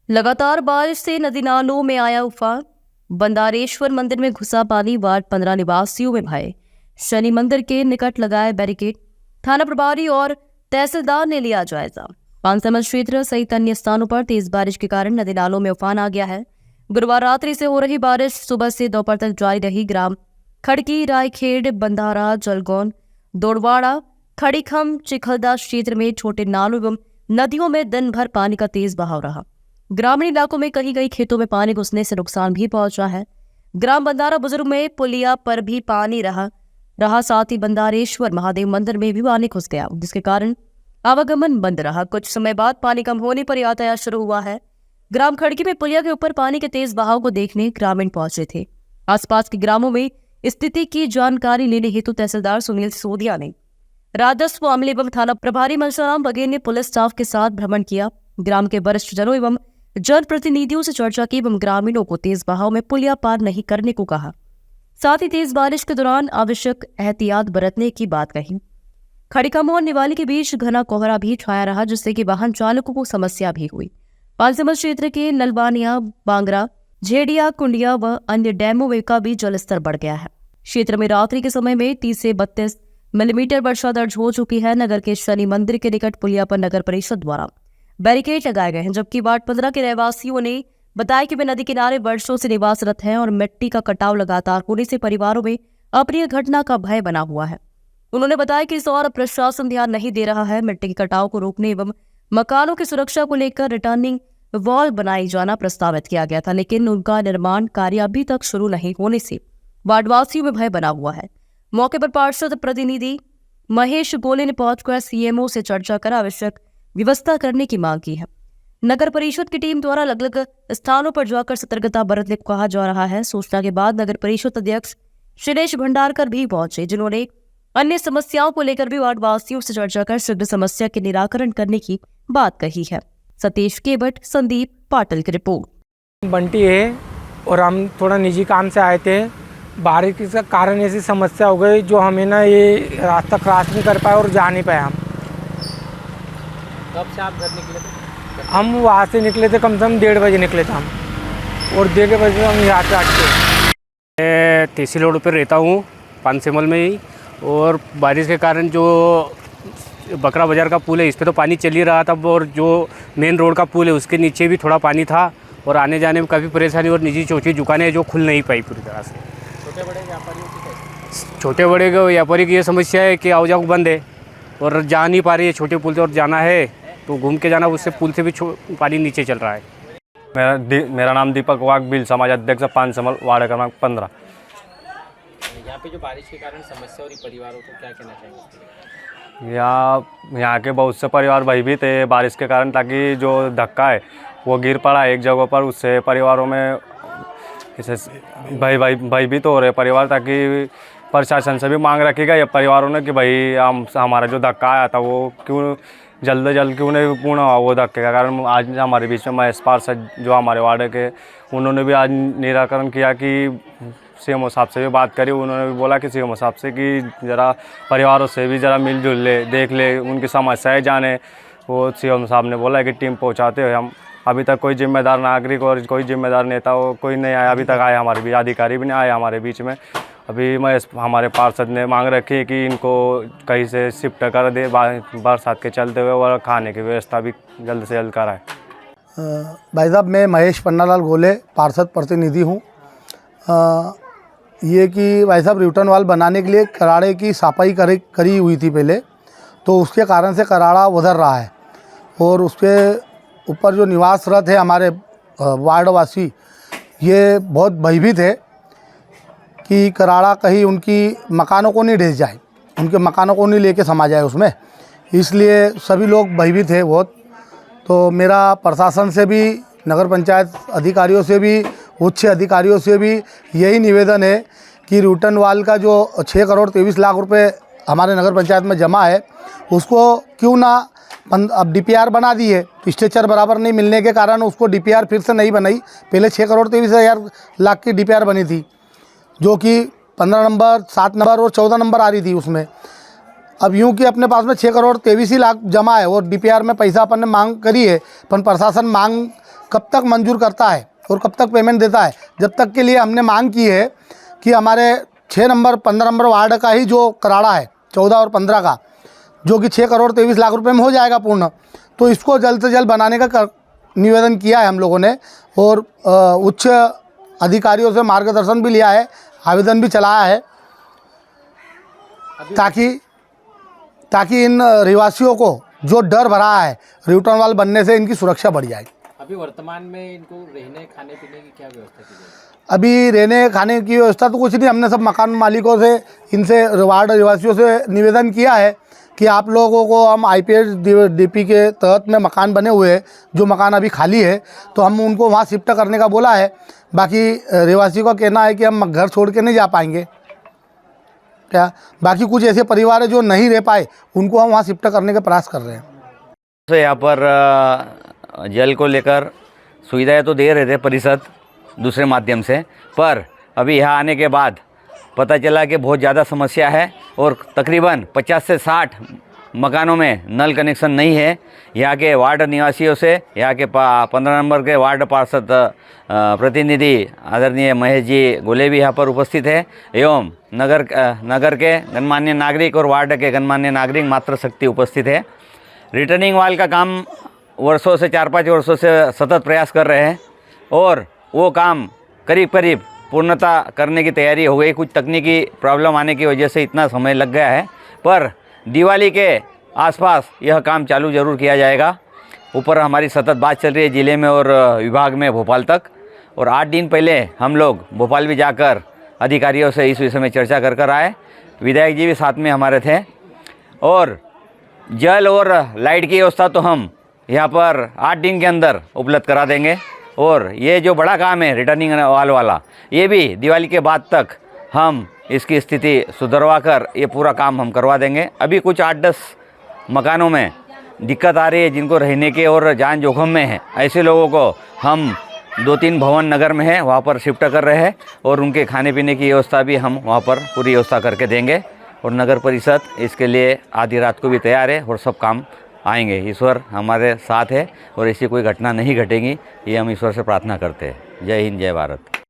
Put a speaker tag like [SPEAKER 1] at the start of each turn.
[SPEAKER 1] लगातार बारिश से नदी नालों में आया उफान। बंदारेश्वर मंदिर में घुसा पानी, वार्ड 15 निवासियों में भय। शनि मंदिर के निकट लगाए बैरिकेड। थाना प्रभारी और तहसीलदार ने लिया जायजा। पानसमल क्षेत्र सहित अन्य स्थानों पर तेज बारिश के कारण नदी नालों में उफान आ गया है। गुरुवार रात्रि से हो रही बारिश सुबह से दोपहर तक जारी रही। ग्राम खड़की, रायखेड़, बंधारा, जलगौन, दोड़वाड़ा, खड़ीखम, चिखलदा क्षेत्र में छोटे नालों एवं नदियों में दिन भर पानी का तेज बहाव रहा। ग्रामीण इलाकों में कहीं कहीं खेतों में पानी घुसने से नुकसान भी पहुंचा है। ग्राम बंधारा बुजुर्ग में पुलिया पर भी पानी रहा साथ ही बंदारेश्वर महादेव मंदिर में भी पानी घुस गया, जिसके कारण आवागमन बंद रहा। कुछ समय बाद पानी कम होने पर यातायात शुरू हुआ है। ग्राम खड़की में पुलिया के ऊपर पानी के तेज बहाव को देखने ग्रामीण पहुंचे थे। आसपास के ग्रामों में स्थिति की जानकारी लेने हेतु तहसीलदार सुनील सिसोदिया ने, राजस्व, अमले एवं थाना प्रभारी मनसाराम वगैरह ने पुलिस स्टाफ के साथ भ्रमण किया। ग्राम के वरिष्ठ जनों एवं जनप्रतिनिधियों से चर्चा की एवं ग्रामीणों को तेज बहाव में पुलिया पार नहीं करने को कहा। साथ ही तेज बारिश के दौरान आवश्यक एहतियात बरतने की बात कही। खड़ीखम और निवाली के बीच घना कोहरा भी छाया रहा, जिससे कि वाहन चालकों को समस्या भी हुई। पानसमल क्षेत्र के नलबानिया, बांगरा, झेड़िया, कुंडिया व अन्य डैमों में का भी जलस्तर बढ़ गया है। क्षेत्र में रात्रि के समय में 30 से 32 मिलीमीटर वर्षा दर्ज हो चुकी है। नगर के शनि मंदिर के निकट पुलिया पर नगर परिषद द्वारा बैरिकेड लगाए गए हैं, जबकि वार्ड 15 के रहवासियों ने बताया कि वे नदी किनारे वर्षों से निवासरत हैं और मिट्टी का कटाव लगातार होने से परिवारों में अप्रिय घटना का भय बना हुआ है। उन्होंने बताया कि इस और प्रशासन ध्यान नहीं दे रहा है। मिट्टी के कटाव को रोकने एवं मकानों की सुरक्षा को लेकर रिटर्निंग वॉल बनाई जाना प्रस्तावित किया गया था, लेकिन उनका निर्माण कार्य अभी तक शुरू नहीं होने से वार्डवासियों में भय बना हुआ है। मौके पर पार्षद प्रतिनिधि महेश गोले ने पहुंचकर सीएमओ से चर्चा कर आवश्यक व्यवस्था करने की मांग की है। नगर परिषद की टीम द्वारा अलग अलग स्थानों पर जाकर सतर्कता बरतने को कहा जा रहा है। सूचना के बाद नगर परिषद अध्यक्ष सुरेश भंडारकर भी पहुंचे, जिन्होंने अन्य समस्याओं को लेकर भी वार्डवासियों से चर्चा कर शीघ्र समस्या के निराकरण करने की बात कही है। सतीश केवट, संदीप पाटिल की रिपोर्ट।
[SPEAKER 2] बंटी है और हम थोड़ा निजी काम से आए थे। बारिश के कारण ऐसी समस्या हो गई जो हमें ना ये रास्ता क्रॉस नहीं कर पाए और जा नहीं पाए हम।
[SPEAKER 3] कब से आप घर निकले थे?
[SPEAKER 2] हम वहाँ से निकले थे, कम से कम 1:30 बजे निकले थे हम, और 1:30 बजे हम यहाँ पे आते।
[SPEAKER 3] मैं तहसील रोड पर रहता हूँ, पानसेमल में ही, और बारिश के कारण जो बकरा बाज़ार का पुल है इस पर तो पानी चल ही रहा था, और जो मेन रोड का पुल है उसके नीचे भी थोड़ा पानी था और आने जाने में काफ़ी परेशानी, और निजी छोटी दुकानें जो खुल नहीं पाई पूरी तरह से। छोटे बड़े व्यापारी की ये समस्या है कि आओ जाओ बंद है और जा नहीं पा रही है। छोटे पुल से और जाना है तो घूम के जाना, उससे पुल से भी पानी नीचे चल रहा है।
[SPEAKER 4] मेरा नाम दीपक वाघ, बिल समाज अध्यक्ष पानसमल, वार्ड क्रमांक 15।
[SPEAKER 3] यहाँ पे जो बारिश के कारण समस्या हो रही परिवारों को, क्या कहना चाहेंगे?
[SPEAKER 4] यहाँ के बहुत से परिवार भयभीत है बारिश के कारण, ताकि जो धक्का है वो गिर पड़ा है एक जगह पर, उससे परिवारों में इसे भयभीत हो रहे परिवार। ताकि प्रशासन से भी मांग रखी गई है परिवारों ने कि भाई हमारा जो धक्का आया था वो क्यों जल्द क्यों नहीं पूर्ण हुआ वो धक्के का कारण। आज हमारे बीच में महेश पार्षद जो हमारे वार्ड के, उन्होंने भी आज निराकरण किया कि सीएमओ साहब से भी बात करी। उन्होंने भी बोला कि सीएमओ साहब से कि ज़रा परिवारों से भी ज़रा मिलजुल ले, देख ले, उनकी समस्याएं जाने। वो सीएमओ साहब ने बोला कि टीम पहुंचाते हुए हम। अभी तक कोई जिम्मेदार नागरिक और कोई जिम्मेदार नेता कोई नहीं आया अभी तक, आया हमारे बीच अधिकारी भी नहीं आया हमारे बीच में। अभी हमारे पार्षद ने मांग रखी है कि इनको कहीं से शिफ्ट कर दे बरसात के चलते हुए, और खाने की व्यवस्था भी जल्द से जल्द कराए।
[SPEAKER 5] भाई साहब, मैं महेश पन्नालाल गोले, पार्षद प्रतिनिधि हूँ। ये कि भाई साहब रिटर्न वाल बनाने के लिए कराड़े की सफाई करी हुई थी पहले, तो उसके कारण से कराड़ा उधर रहा है, और उसके ऊपर जो निवासरत है हमारे वार्डवासी, ये बहुत भयभीत है कि कराड़ा कहीं उनकी मकानों को नहीं ढह जाए, उनके मकानों को नहीं लेके समा जाए उसमें, इसलिए सभी लोग भयभीत है बहुत। तो मेरा प्रशासन से भी, नगर पंचायत अधिकारियों से भी, उच्च अधिकारियों से भी यही निवेदन है कि रिटर्न वाल का जो 6 करोड़ 23 लाख रुपए हमारे नगर पंचायत में जमा है, उसको क्यों ना अब डीपीआर बना दी है। स्ट्रक्चर बराबर नहीं मिलने के कारण उसको डीपीआर फिर से नहीं बनाई। पहले 6 करोड़ 23 लाख की डीपीआर बनी थी, जो कि 15 नंबर, 7 नंबर और 14 नंबर आ रही थी उसमें। अब यूँ कि अपने पास में 6 करोड़ 23 लाख जमा है और डीपीआर में पैसा अपन ने मांग करी है, पर प्रशासन मांग कब तक मंजूर करता है और कब तक पेमेंट देता है। जब तक के लिए हमने मांग की है कि हमारे 6 नंबर 15 नंबर वार्ड का ही जो कराड़ा है 14 और 15 का, जो कि 6 करोड़ 23 लाख रुपए में हो जाएगा पूर्ण, तो इसको जल्द से जल्द बनाने का निवेदन किया है हम लोगों ने। और उच्च अधिकारियों से मार्गदर्शन भी लिया है, आवेदन भी चलाया है, ताकि इन रहवासियों को जो डर भरा है रिटर्न वाल बनने से इनकी सुरक्षा बढ़ जाएगी।
[SPEAKER 6] अभी वर्तमान में इनको रहने खाने पीने की क्या व्यवस्था की जाए?
[SPEAKER 5] अभी रहने खाने की व्यवस्था तो कुछ नहीं, हमने सब मकान मालिकों से, इनसे वार्ड निवासियों से निवेदन किया है कि आप लोगों को हम IPS DP के तहत में मकान बने हुए हैं, जो मकान अभी खाली है तो हम उनको वहाँ शिफ्ट करने का बोला है। बाकी रहवासी का कहना है कि हम घर छोड़ के नहीं जा पाएंगे क्या। बाकी कुछ ऐसे परिवार है जो नहीं रह पाए, उनको हम वहाँ शिफ्ट करने का प्रयास कर रहे हैं।
[SPEAKER 7] तो यहाँ पर जल को लेकर सुविधाएं तो दे रहे थे परिषद दूसरे माध्यम से, पर अभी यहाँ आने के बाद पता चला कि बहुत ज़्यादा समस्या है और तकरीबन 50 से 60 मकानों में नल कनेक्शन नहीं है। यहाँ के वार्ड निवासियों से, यहाँ के 15 नंबर के वार्ड पार्षद प्रतिनिधि आदरणीय महेश जी गोले भी यहाँ पर उपस्थित है, एवं नगर के गणमान्य नागरिक और वार्ड के गणमान्य नागरिक मातृशक्ति उपस्थित है। रिटर्निंग वाल का काम वर्षों से 4-5 वर्षों से सतत प्रयास कर रहे हैं और वो काम करीब करीब पूर्णता करने की तैयारी हो गई। कुछ तकनीकी प्रॉब्लम आने की वजह से इतना समय लग गया है, पर दिवाली के आसपास यह काम चालू ज़रूर किया जाएगा। ऊपर हमारी सतत बात चल रही है ज़िले में और विभाग में भोपाल तक, और 8 दिन पहले हम लोग भोपाल भी जाकर अधिकारियों से इस विषय में चर्चा कर आए। विधायक जी भी साथ में हमारे थे, और जल और लाइट की व्यवस्था तो हम यहाँ पर 8 दिन के अंदर उपलब्ध करा देंगे। और ये जो बड़ा काम है रिटर्निंग वाल वाला, ये भी दिवाली के बाद तक हम इसकी स्थिति सुधरवा कर ये पूरा काम हम करवा देंगे। अभी कुछ 8-10 मकानों में दिक्कत आ रही है, जिनको रहने के और जान जोखिम में है, ऐसे लोगों को हम 2-3 भवन नगर में है वहाँ पर शिफ्ट कर रहे हैं, और उनके खाने पीने की व्यवस्था भी हम वहाँ पर पूरी व्यवस्था करके देंगे। और नगर परिषद इसके लिए आधी रात को भी तैयार है और सब काम आएंगे। ईश्वर हमारे साथ है और ऐसी कोई घटना नहीं घटेगी, ये हम ईश्वर से प्रार्थना करते हैं। जय हिंद, जय भारत।